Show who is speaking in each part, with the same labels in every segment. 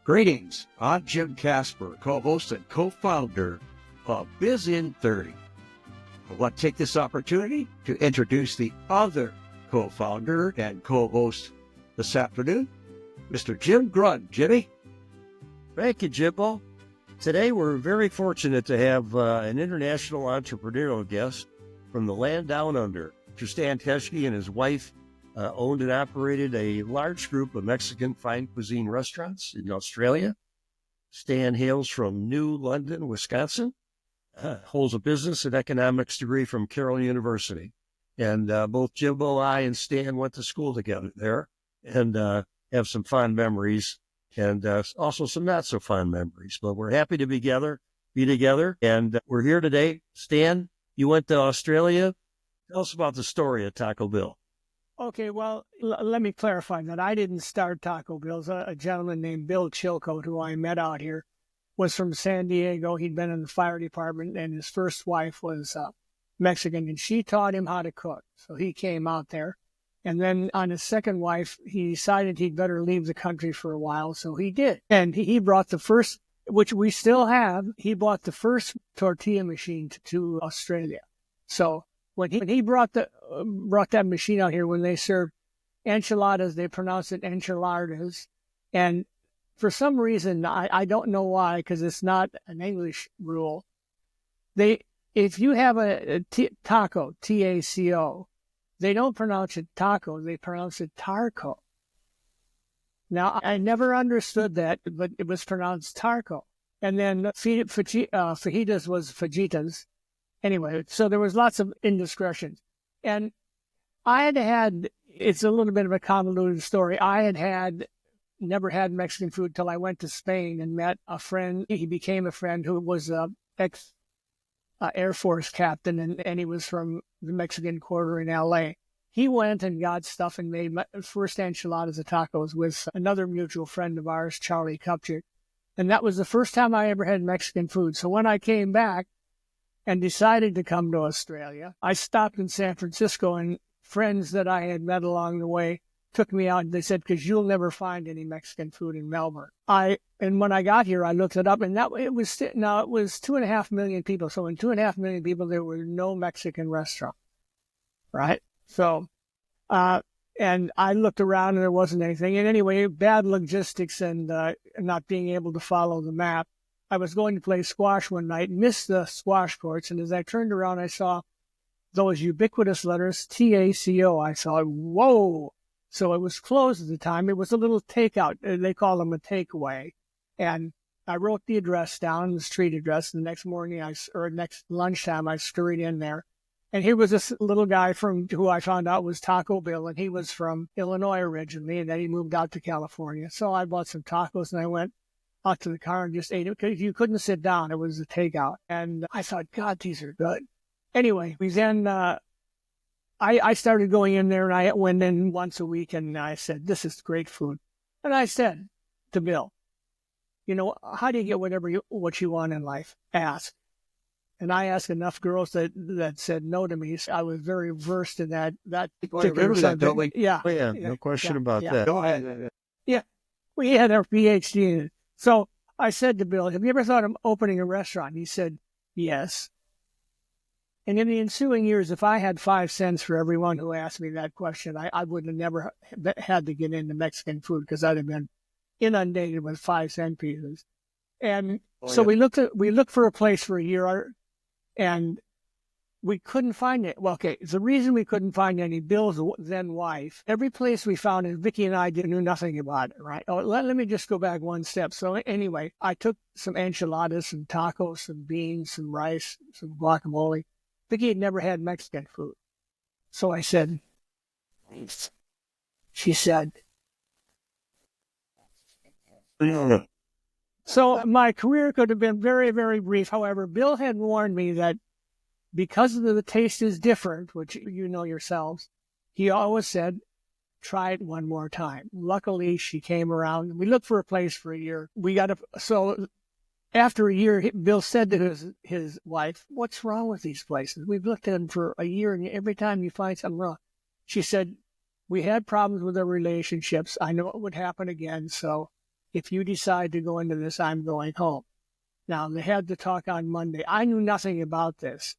Speaker 1: Greetings, I'm Jim Kasper, co-host and co-founder of Biz in 30. I want to take this opportunity to introduce the other co-founder and co-host this afternoon, Mr. Jim Grund. Jimmy?
Speaker 2: Thank you, Jimbo. Today we're very fortunate to have an international entrepreneurial guest from the land down under. Mr. Stan Teschke and his wife owned and operated a large group of Mexican fine cuisine restaurants in Australia. Stan hails from New London, Wisconsin, holds a business and economics degree from Carroll University. And both Jimbo, I, and Stan went to school together there and have some fond memories and also some not so fond memories. But we're happy to be together. And we're here today. Stan, you went to Australia. Tell us about the story of Taco Bill.
Speaker 3: Okay, well, let me clarify that. I didn't start Taco Bill's. A gentleman named Bill Chilcote, who I met out here, was from San Diego. He'd been in the fire department, and his first wife was Mexican, and she taught him how to cook. So he came out there. And then on his second wife, he decided he'd better leave the country for a while, so he did. And he brought the first, which we still have, he brought the first tortilla machine to Australia. So when he brought that machine out here, when they served enchiladas, they pronounce it enchiladas. And for some reason, I don't know why, because it's not an English rule. If you have a taco, T-A-C-O, they don't pronounce it taco, they pronounce it tarco. Now, I never understood that, but it was pronounced tarco. And then fajitas was fajitas. Anyway, so there was lots of indiscretions. And it's a little bit of a convoluted story. Never had Mexican food till I went to Spain and met a friend. He became a friend who was an ex-Air Force captain, and he was from the Mexican Quarter in L.A. He went and got stuff and made my first enchiladas and tacos with another mutual friend of ours, Charlie Kupchik. And that was the first time I ever had Mexican food. So when I came back and decided to come to Australia, I stopped in San Francisco, and friends that I had met along the way took me out. And they said, because you'll never find any Mexican food in Melbourne. And when I got here, I looked it up, and it was 2.5 million people. So in 2.5 million people, there were no Mexican restaurants, right? So, and I looked around and there wasn't anything. And anyway, bad logistics and not being able to follow the map. I was going to play squash one night, missed the squash courts, and as I turned around, I saw those ubiquitous letters, T-A-C-O. I thought, whoa! So it was closed at the time. It was a little takeout. They call them a takeaway. And I wrote the address down, the street address. The next morning, next lunchtime, I scurried in there. And here was this little guy who I found out was Taco Bill, and he was from Illinois originally, and then he moved out to California. So I bought some tacos, and I went out to the car and just ate it, because you couldn't sit down. It was a takeout. And I thought, God, these are good. Anyway, I started going in there, and I went in once a week, and I said, this is great food. And I said to Bill, how do you get what you want in life? Ask. And I asked enough girls that said no to me. So I was very versed in that particular subject.
Speaker 2: Yeah. Oh, yeah, no question about that.
Speaker 1: Go ahead.
Speaker 3: Yeah, we had our PhD in it. So I said to Bill, have you ever thought of opening a restaurant? He said, yes. And in the ensuing years, if I had 5 cents for everyone who asked me that question, I would have never had to get into Mexican food, because I'd have been inundated with 5-cent pieces. And we looked for a place for a year, and we couldn't find it. Well, okay, the reason we couldn't find any, Bill's then wife, every place we found, and Vicki and I knew nothing about it, right? Oh, let me just go back one step. So anyway, I took some enchiladas, some tacos, some beans, some rice, some guacamole. Vicki had never had Mexican food. So I said, she said, so my career could have been very, very brief. However, Bill had warned me that because the taste is different, which you know yourselves, he always said, try it one more time. Luckily, she came around. We looked for a place for a year. So after a year, Bill said to his wife, what's wrong with these places? We've looked at them for a year, and every time you find something wrong. She said, we had problems with our relationships. I know it would happen again, so if you decide to go into this, I'm going home. Now, they had the talk on Monday. I knew nothing about this.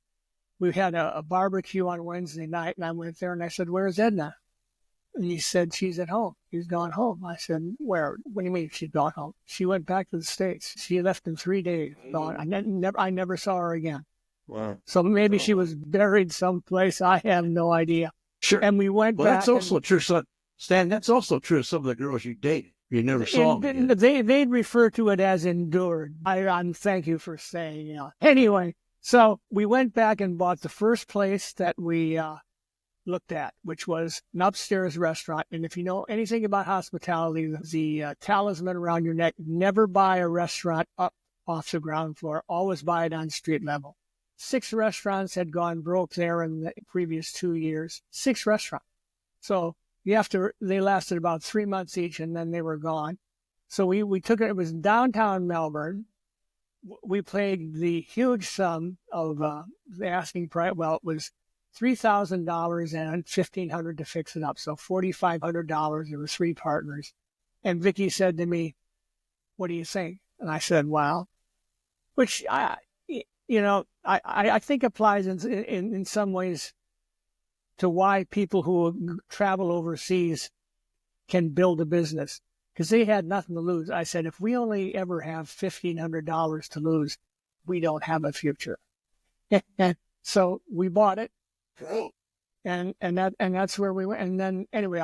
Speaker 3: We had a barbecue on Wednesday night, and I went there and I said, "Where's Edna?" And he said, "She's at home. She's gone home." I said, "Where? What do you mean she's gone home?" "She went back to the States. She left in 3 days. Gone. I never saw her again."
Speaker 2: Wow.
Speaker 3: So maybe she was buried someplace. I have no idea.
Speaker 1: Sure.
Speaker 3: And we went back.
Speaker 1: That's also true, Stan. That's also true of some of the girls you dated. You never saw them again.
Speaker 3: They'd refer to it as endured. Thank you for saying. Anyway, so we went back and bought the first place that we looked at, which was an upstairs restaurant. And if you know anything about hospitality, the talisman around your neck: never buy a restaurant up off the ground floor. Always buy it on street level. 6 restaurants had gone broke there in the previous 2 years. 6 restaurants. So they lasted about 3 months each, and then they were gone. So we took it. It was downtown Melbourne. We paid the huge sum of the asking price. Well, it was $3,000 and $1,500 to fix it up. So $4,500. There were 3 partners. And Vicky said to me, "What do you think?" And I said, "Well," which I think applies in some ways to why people who travel overseas can build a business, because they had nothing to lose. I said, if we only ever have $1,500 to lose, we don't have a future. And so we bought it, and that's where we went. And then anyway,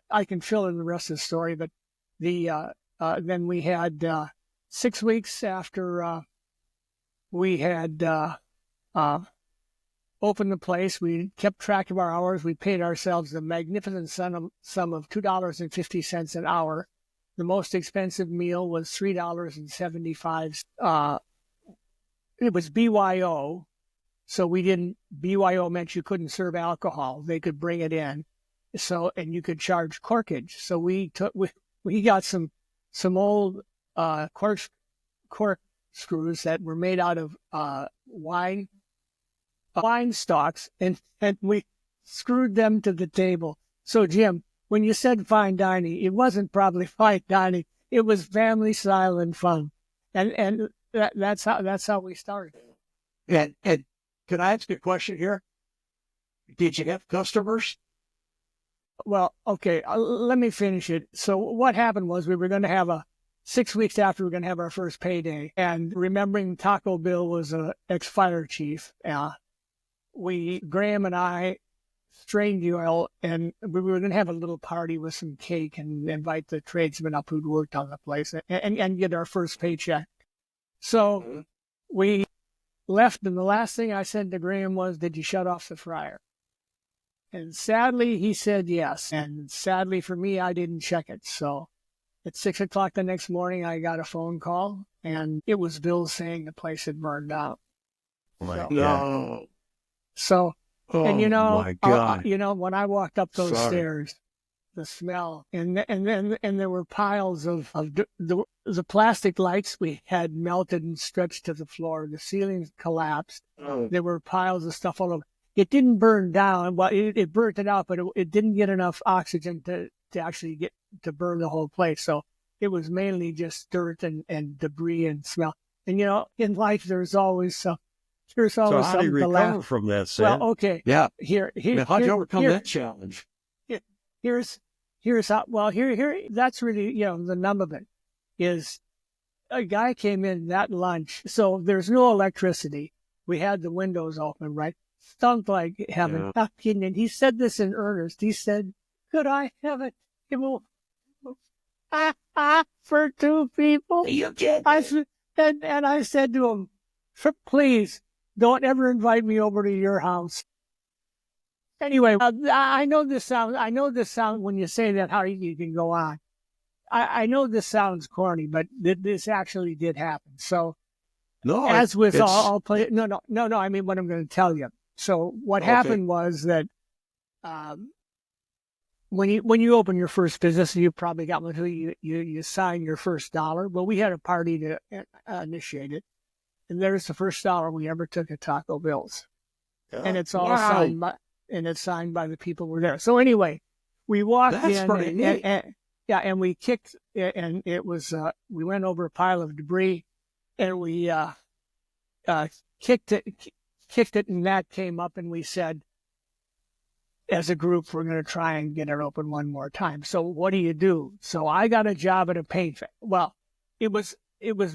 Speaker 3: I can fill in the rest of the story. But then we had 6 weeks after we had opened the place. We kept track of our hours. We paid ourselves the magnificent sum of $2.50 an hour. The most expensive meal was $3.75. It was BYO, so BYO meant you couldn't serve alcohol. They could bring it in, and you could charge corkage. So we got some old cork screws that were made out of wine stalks, and we screwed them to the table. So, Jim, when you said fine dining, it wasn't probably fine dining. It was family style and fun, and that's how we started.
Speaker 1: And can I ask a question here? Did you have customers?
Speaker 3: Well, okay, let me finish it. So what happened was we were going to have 6 weeks after we were going to have our first payday, and remembering Taco Bill was an ex-fire chief, Graham and I strained the oil, and we were going to have a little party with some cake and invite the tradesmen up who'd worked on the place and get our first paycheck. So we left, and the last thing I said to Graham was, "Did you shut off the fryer?" And sadly, he said yes. And sadly for me, I didn't check it. So at 6 o'clock the next morning, I got a phone call, and it was Bill saying the place had burned down.
Speaker 1: No.
Speaker 3: So, and
Speaker 1: my God.
Speaker 3: when I walked up those stairs, the smell, and there were piles of the plastic lights we had melted and stretched to the floor. The ceilings collapsed. There were piles of stuff all over. It didn't burn down. Well, it burnt it out, but it didn't get enough oxygen to actually get to burn the whole place. So it was mainly just dirt and debris and smell. And in life, there's always something.
Speaker 2: So how do you recover from that, Sam?
Speaker 3: Well, okay.
Speaker 1: Yeah.
Speaker 3: How'd
Speaker 1: you overcome that challenge?
Speaker 3: Here's how. Well, here. That's really the nub of it. Is a guy came in that lunch. So there's no electricity. We had the windows open, right? Stunk like heaven. Yeah. And he said this in earnest. He said, "Could I have a table for 2 people?"
Speaker 1: You did.
Speaker 3: And I said to him, "Please, don't ever invite me over to your house." Anyway, I know this sounds when you say that, how you can go on. I know this sounds corny, but this actually did happen. So, as with all play, no. I mean, what I'm going to tell you. So, what happened was that when you open your first business, you probably got one who you sign your first dollar. Well, we had a party to initiate it. And there's the first dollar we ever took at Taco Bill's. And it's all signed by the people who were there. So anyway, we walked in Yeah, and we kicked, and it was, we went over a pile of debris, and we kicked it, and that came up, and we said, as a group, we're going to try and get it open one more time. So what do you do? So I got a job at a paint factory. Well, it was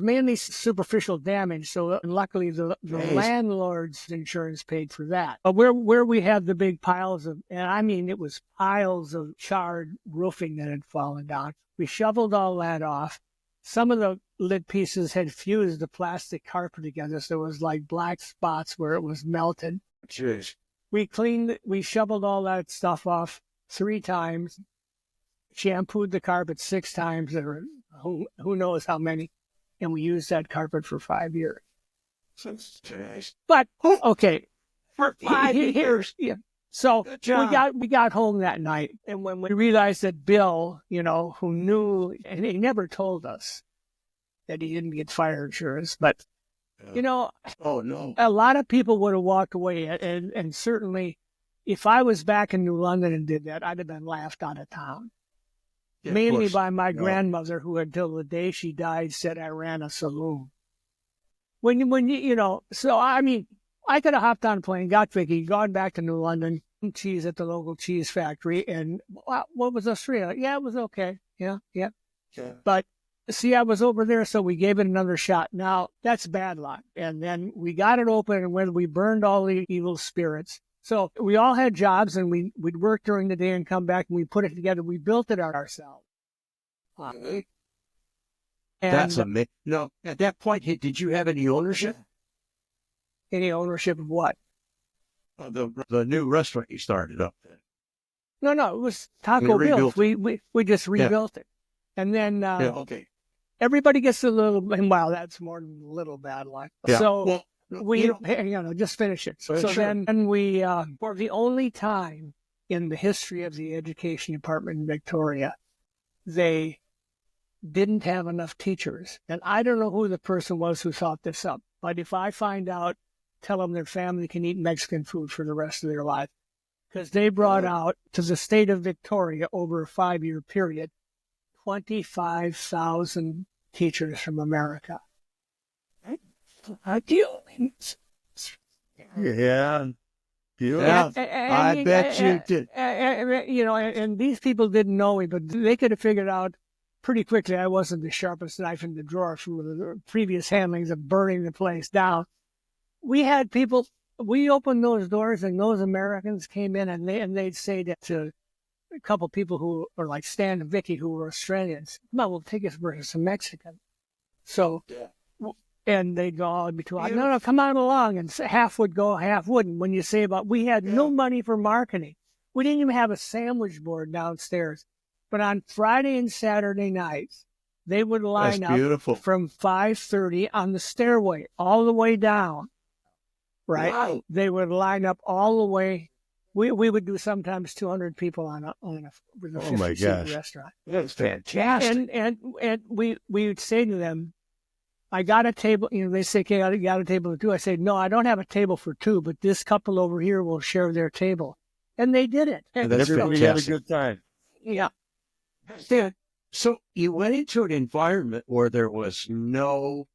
Speaker 3: mainly superficial damage. So luckily the landlord's insurance paid for that. But where we had the big piles of, and I mean, it was piles of charred roofing that had fallen down. We shoveled all that off. Some of the lid pieces had fused the plastic carpet together. So it was like black spots where it was melted.
Speaker 1: Jeez.
Speaker 3: We shoveled all that stuff off 3 times, shampooed the carpet 6 times, or who knows how many, and we used that carpet for 5 years. But okay,
Speaker 1: For 5 years.
Speaker 3: Yeah. So we got home that night, and when we realized that Bill, who knew, and he never told us that he didn't get fire insurance, but
Speaker 1: Oh, no.
Speaker 3: a lot of people would have walked away, and certainly if I was back in New London and did that, I'd have been laughed out of town.
Speaker 1: Yeah,
Speaker 3: Mainly by my grandmother, who until the day she died said I ran a saloon. So I mean, I could have hopped on a plane, got Vicky, gone back to New London, cheese at the local cheese factory, and what was Australia? Yeah, it was okay. Yeah. But see, I was over there, so we gave it another shot. Now, that's bad luck. And then we got it open, and when we burned all the evil spirits. So we all had jobs, and we'd work during the day and come back, and we put it together. We built it ourselves. And,
Speaker 1: That's amazing. No, at that point, did you have any ownership?
Speaker 3: Any ownership of what?
Speaker 1: The new restaurant you started up then.
Speaker 3: No, it was Taco Bill's. We just rebuilt it. And then
Speaker 1: Okay.
Speaker 3: everybody gets a little, well, that's more than a little bad luck.
Speaker 1: Yeah.
Speaker 3: So just finish it. So
Speaker 1: sure.
Speaker 3: then we, for the only time in the history of the education department in Victoria, they didn't have enough teachers. And I don't know who the person was who thought this up, but if I find out, tell them their family can eat Mexican food for the rest of their life. Because they brought out to the state of Victoria over a 5-year period 25,000 teachers from America.
Speaker 2: Yeah.
Speaker 1: I bet you did.
Speaker 3: And these people didn't know me, but they could have figured out pretty quickly I wasn't the sharpest knife in the drawer from the previous handlings of burning the place down. We had people, we opened those doors, and those Americans came in, and they'd say that to a couple people who are like Stan and Vicky, who were Australians, come on, we'll take us versus some Mexican. So, and they'd go, oh, it'd be too hard. No, come on along. And half would go, half wouldn't. When you say about, we had no money for marketing. We didn't even have a sandwich board downstairs. But on Friday and Saturday nights, they would line up from 5:30 on the stairway all the way down. Right?
Speaker 1: Wow.
Speaker 3: They would line up all the way. We would do sometimes 200 people on a 50-seat restaurant.
Speaker 1: That's fantastic.
Speaker 3: And we would say to them, I got a table. They say, okay, I got a table for 2. I say, no, I don't have a table for 2, but this couple over here will share their table. And they did it.
Speaker 1: And that's fantastic.
Speaker 2: We had a good time.
Speaker 3: Yeah.
Speaker 1: So you went into an environment where there was no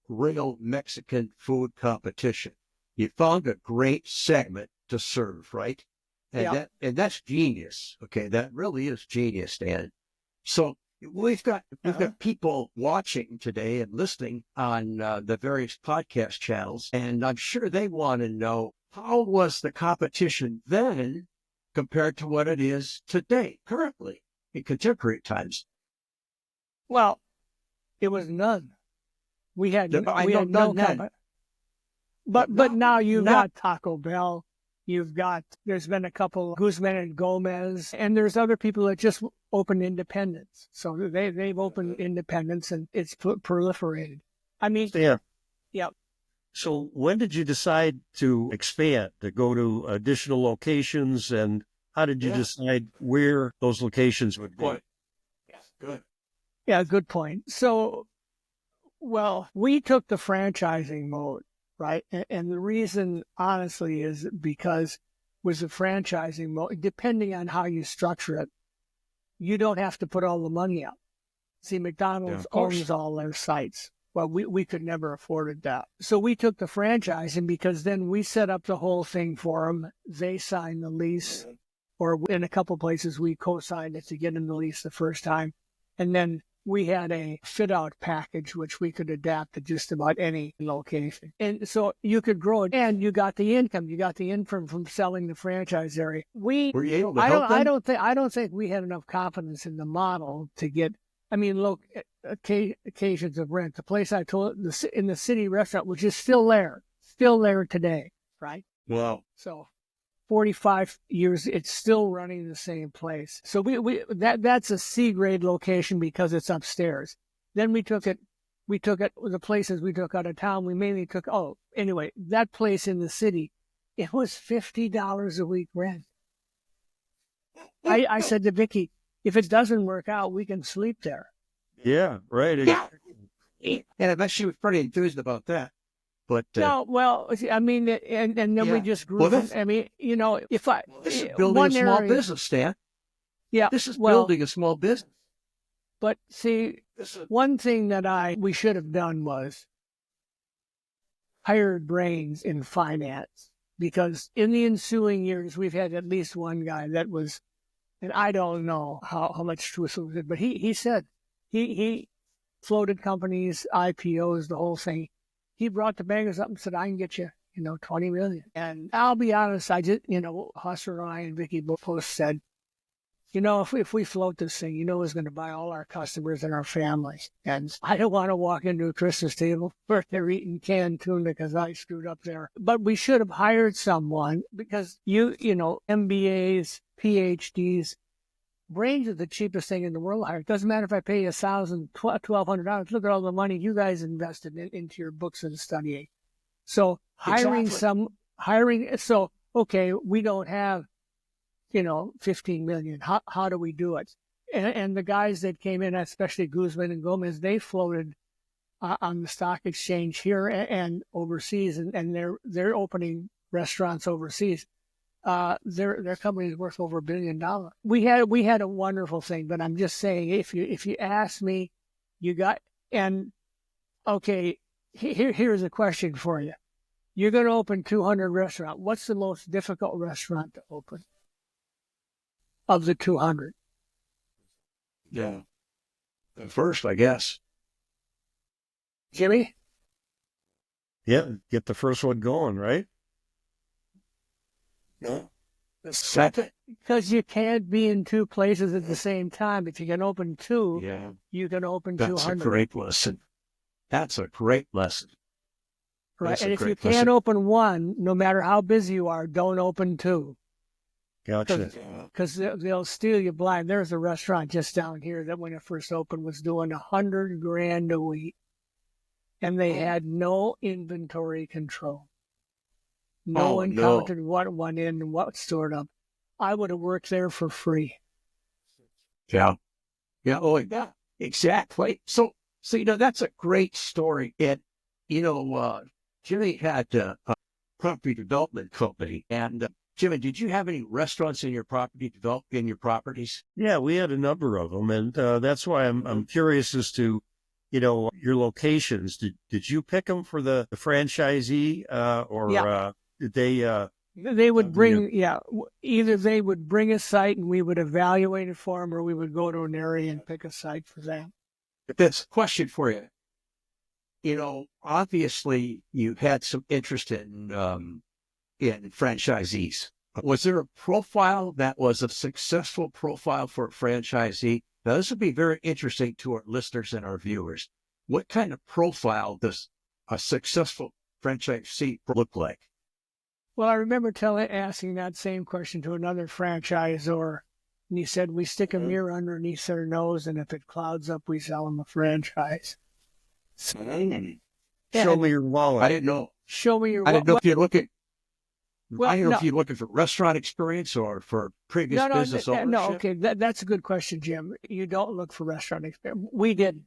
Speaker 1: real Mexican food competition. You found a great segment to serve, right? And that's genius. Okay, that really is genius, Dan. So we've got people watching today and listening on the various podcast channels, and I'm sure they want to know, how was the competition then compared to what it is today, currently, in contemporary times?
Speaker 3: Well, it was none. We had no competition. But now you've got Taco Bell. There's been a couple, Guzman and Gomez, and there's other people that just opened independents. So they've opened independents, and it's proliferated. I mean, yeah.
Speaker 2: So when did you decide to expand, to go to additional locations, and how did you decide where those locations would be?
Speaker 1: Good.
Speaker 3: Yeah, good point. So, well, we took the franchising mode. Right. And the reason, honestly, is because with the franchising mode, depending on how you structure it, you don't have to put all the money up. See, McDonald's owns all their sites. Well, we could never afford that. So we took the franchising because then we set up the whole thing for them. They signed the lease, or in a couple places we co-signed it to get in the lease the first time. And then we had a fit-out package, which we could adapt to just about any location. And so you could grow it, and you got the income. You got the income from selling the franchise area.
Speaker 1: Were you able to help them?
Speaker 3: I don't think we had enough confidence in the model to get. I mean, look, occasions of rent. The place I told in the city restaurant, which is still there today, right?
Speaker 1: Wow.
Speaker 3: So 45 years, it's still running the same place. So that's a C grade location because it's upstairs. Then we took it, the places we took out of town, we mainly took, anyway, that place in the city, it was $50 a week rent. I said to Vicki, if it doesn't work out, we can sleep there.
Speaker 2: Yeah, right.
Speaker 1: Yeah. And I bet she was pretty enthused about that. But
Speaker 3: no, well, I mean, and then we just grew. I mean, if
Speaker 1: this is building a small business, Stan.
Speaker 3: Yeah,
Speaker 1: this is building a small business.
Speaker 3: But see, one thing that we should have done was hired brains in finance, because in the ensuing years we've had at least one guy that was. And I don't know how much truth was it, but he said he floated companies, IPOs, the whole thing. He brought the bankers up and said, I can get you, $20 million. And I'll be honest, I just, Husser and I and Vicki both said, if we float this thing, who's going to buy all our customers and our families. And I don't want to walk into a Christmas table where they're eating canned tuna because I screwed up there. But we should have hired someone because MBAs, PhDs, brains are the cheapest thing in the world to hire. It doesn't matter if I pay you $1,000, $1,200. Look at all the money you guys invested into your books and studying. So okay, we don't have, 15 million. How do we do it? And the guys that came in, especially Guzman and Gomez, they floated on the stock exchange here and overseas, and they're opening restaurants overseas. Their company is worth over $1 billion. We had a wonderful thing, but I'm just saying, if you ask me, okay, here's a question for you. You're going to open 200 restaurants. What's the most difficult restaurant to open of the 200?
Speaker 1: Yeah. The first, I guess.
Speaker 3: Jimmy?
Speaker 2: Yeah, get the first one going, right?
Speaker 1: No. The second?
Speaker 3: Because you can't be in two places at the same time. If you can open two, you can open 200.
Speaker 1: That's a great lesson. That's a great lesson.
Speaker 3: Right, and if you can't open one, no matter how busy you are, don't open two.
Speaker 2: Gotcha.
Speaker 3: Because they'll steal you blind. There's a restaurant just down here that when it first opened was doing $100,000 a week, and they had no inventory control. No one counted what went in and what stored up. I would have worked there for free.
Speaker 1: Yeah. Yeah. Oh, yeah. Exactly. So that's a great story. And Jimmy had a property development company, and Jimmy, did you have any restaurants in your properties?
Speaker 2: Yeah, we had a number of them, and that's why I'm curious as to, your locations. Did you pick them for the franchisee, or did they?
Speaker 3: They would bring, either they would bring a site and we would evaluate it for them, or we would go to an area and pick a site for them.
Speaker 1: That's a question for you. Obviously you had some interest in franchisees. Was there a profile that was a successful profile for a franchisee? Now, this would be very interesting to our listeners and our viewers. What kind of profile does a successful franchisee look like?
Speaker 3: Well, I remember asking that same question to another franchisor, and he said, we stick a mirror underneath their nose, and if it clouds up, we sell them a franchise.
Speaker 2: Show me your wallet.
Speaker 1: I didn't know.
Speaker 3: Show me your wallet.
Speaker 1: I didn't know if you're looking. I don't know if you're looking for restaurant experience or for previous business ownership.
Speaker 3: No, okay, that's a good question, Jim. You don't look for restaurant experience. We didn't,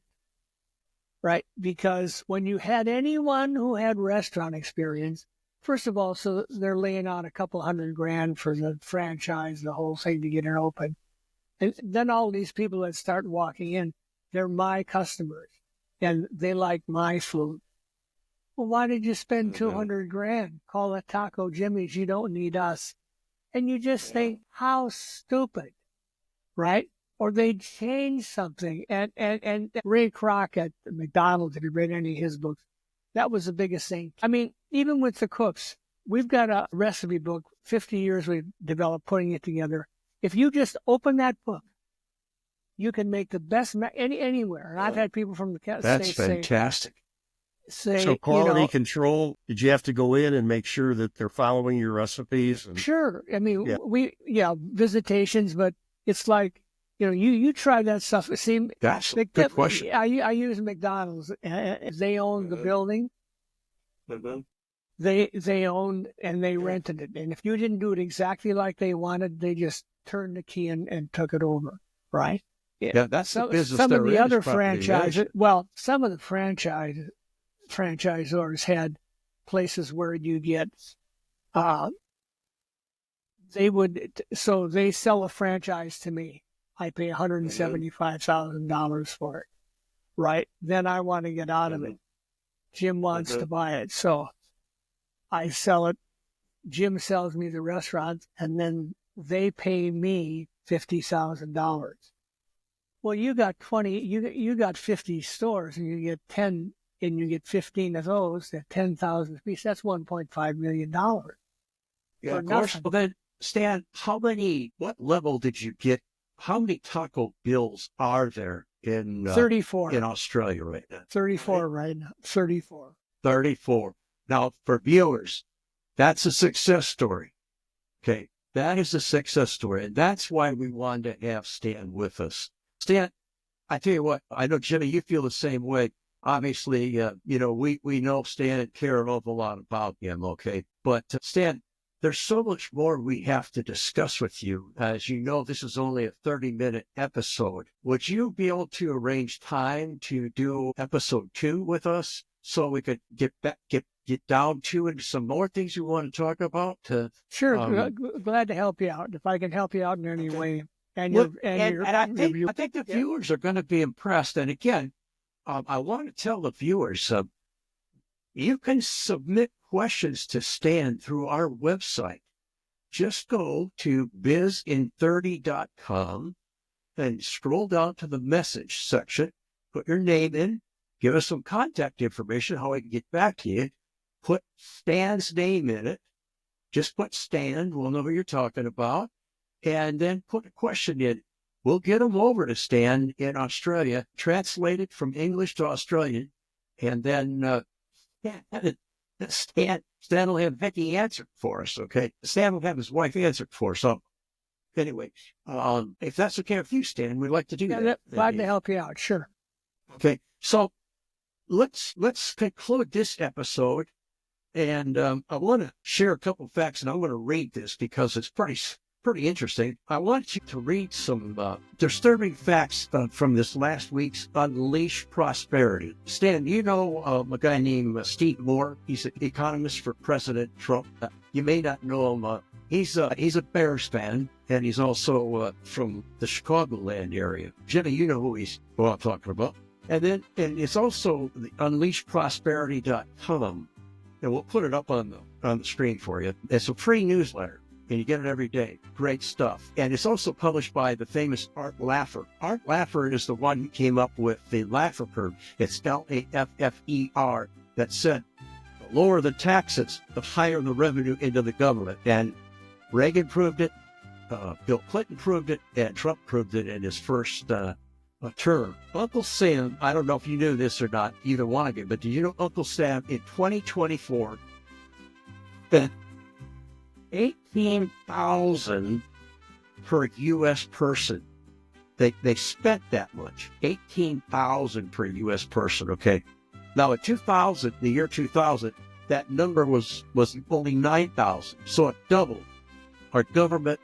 Speaker 3: right? Because when you had anyone who had restaurant experience, first of all, so they're laying out a couple $100,000 for the franchise, the whole thing to get it open. And then all these people that start walking in, they're my customers and they like my food. Well, why did you spend 200 grand? Call it Taco Jimmy's. You don't need us. And you just think, how stupid, right? Or they change something. And Ray Kroc at McDonald's, if you read any of his books, that was the biggest thing. I mean, even with the cooks, we've got a recipe book, 50 years we've developed putting it together. If you just open that book, you can make the best anywhere. And I've had people from the
Speaker 1: That's fantastic.
Speaker 3: So
Speaker 2: quality control, did you have to go in and make sure that they're following your recipes?
Speaker 3: Sure. I mean, visitations, but it's like, you try that stuff. See,
Speaker 1: that's a good question.
Speaker 3: I use McDonald's. They own the building. They owned and they rented it. And if you didn't do it exactly like they wanted, they just turned the key and took it over, right?
Speaker 1: Yeah, that's the business.
Speaker 3: Some of the other franchises, some of the franchisors had places where you get, they sell a franchise to me. I pay $175,000 for it, right? Then I want to get out of it. Jim wants to buy it. So I sell it. Jim sells me the restaurant, and then they pay me $50,000. Well, you got 50 stores, and you get 10, and you get 15 of those at 10,000 apiece. That's $1.5 million.
Speaker 1: Yeah, of course. Well, then, Stan, what level did you get? How many Taco Bills are there in
Speaker 3: 34
Speaker 1: in Australia right now?
Speaker 3: 34 right now. 34.
Speaker 1: 34. Now, for viewers, that's a success story. Okay, that is a success story, and that's why we wanted to have Stan with us. Stan, I tell you what, I know, Jimmy, you feel the same way. Obviously, we know Stan and care an awful lot about him, okay? But Stan, there's so much more we have to discuss with you. As you know, this is only a 30-minute episode. Would you be able to arrange time to do episode 2 with us so we could get down to it, some more things you want to talk about?
Speaker 3: Sure, glad to help you out if I can help you out in any way.
Speaker 1: I think the viewers are going to be impressed. And again, I want to tell the viewers, you can submit questions to Stan through our website. Just go to bizin30.com and scroll down to the message section, put your name in, give us some contact information, how we can get back to you, put Stan's name in it, just put Stan, we'll know who you're talking about, and then put a question in. We'll get them over to Stan in Australia, translate it from English to Australian, and then Stan will have Becky answer it for us, okay? Stan will have his wife answer it for us. So anyway, if that's okay with you, Stan, we'd like to do that.
Speaker 3: Glad to help you out, sure.
Speaker 1: Okay, so let's conclude this episode, and I want to share a couple of facts, and I'm going to read this because it's pretty interesting. I want you to read some disturbing facts from this last week's Unleash Prosperity. Stan, you know a guy named Steve Moore. He's an economist for President Trump. You may not know him. He's a Bears fan, and he's also from the Chicagoland area. Jimmy, you know who I'm talking about. And it's also the unleashprosperity.com, and we'll put it up on the screen for you. It's a free newsletter, and you get it every day. Great stuff. And it's also published by the famous Art Laffer. Art Laffer is the one who came up with the Laffer curve. It's Laffer that said, the lower the taxes, the higher the revenue into the government. And Reagan proved it, Bill Clinton proved it, and Trump proved it in his first term. Uncle Sam, I don't know if you knew this or not, either one of you, but did you know Uncle Sam in 2024 spent $18,000 per U.S. person? They spent that much, $18,000 per U.S. person. Okay, now in the year 2000, that number was only $9,000, so it doubled. Our government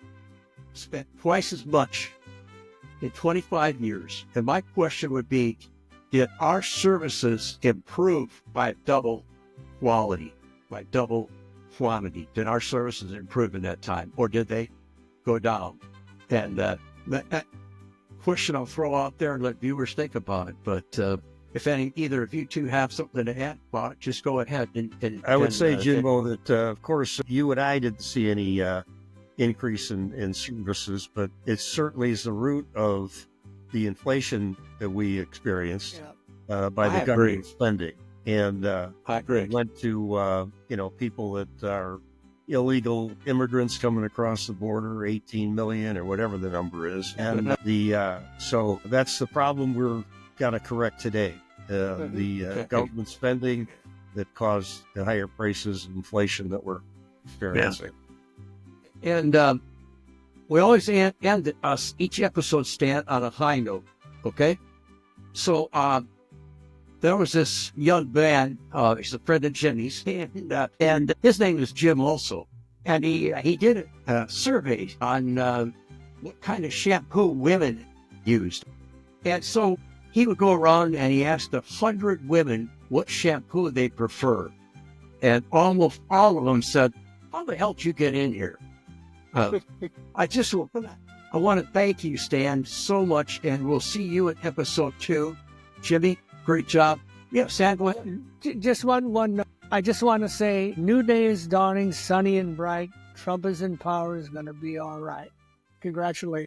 Speaker 1: spent twice as much in 25 years. And my question would be, did our services improve by double quality, by double quantity? Did our services improve in that time, or did they go down? And question I'll throw out there and let viewers think about it. But if either of you two have something to add about it, just go ahead. And
Speaker 2: I would say, Jimbo, that of course you and I didn't see any increase in services, but it certainly is the root of the inflation that we experienced by the government spending. And
Speaker 1: I agree.
Speaker 2: It went to people that are illegal immigrants coming across the border, 18 million or whatever the number is, and so that's the problem we're got to correct today. The government spending that caused the higher prices and inflation that we're experiencing.
Speaker 1: Yeah. And we always end each episode stand on a high note. Okay, so there was this young man. He's a friend of Jimmy's, and his name is Jim also. And he did a survey on what kind of shampoo women used. And so he would go around and he asked 100 women what shampoo they prefer. And almost all of them said, "How the hell did you get in here?" I want to thank you, Stan, so much. And we'll see you in episode 2. Jimmy, great job. Yeah, Stan, go ahead.
Speaker 3: Just one. I just want to say, new day is dawning, sunny and bright. Trump is in power, is going to be all right. Congratulations.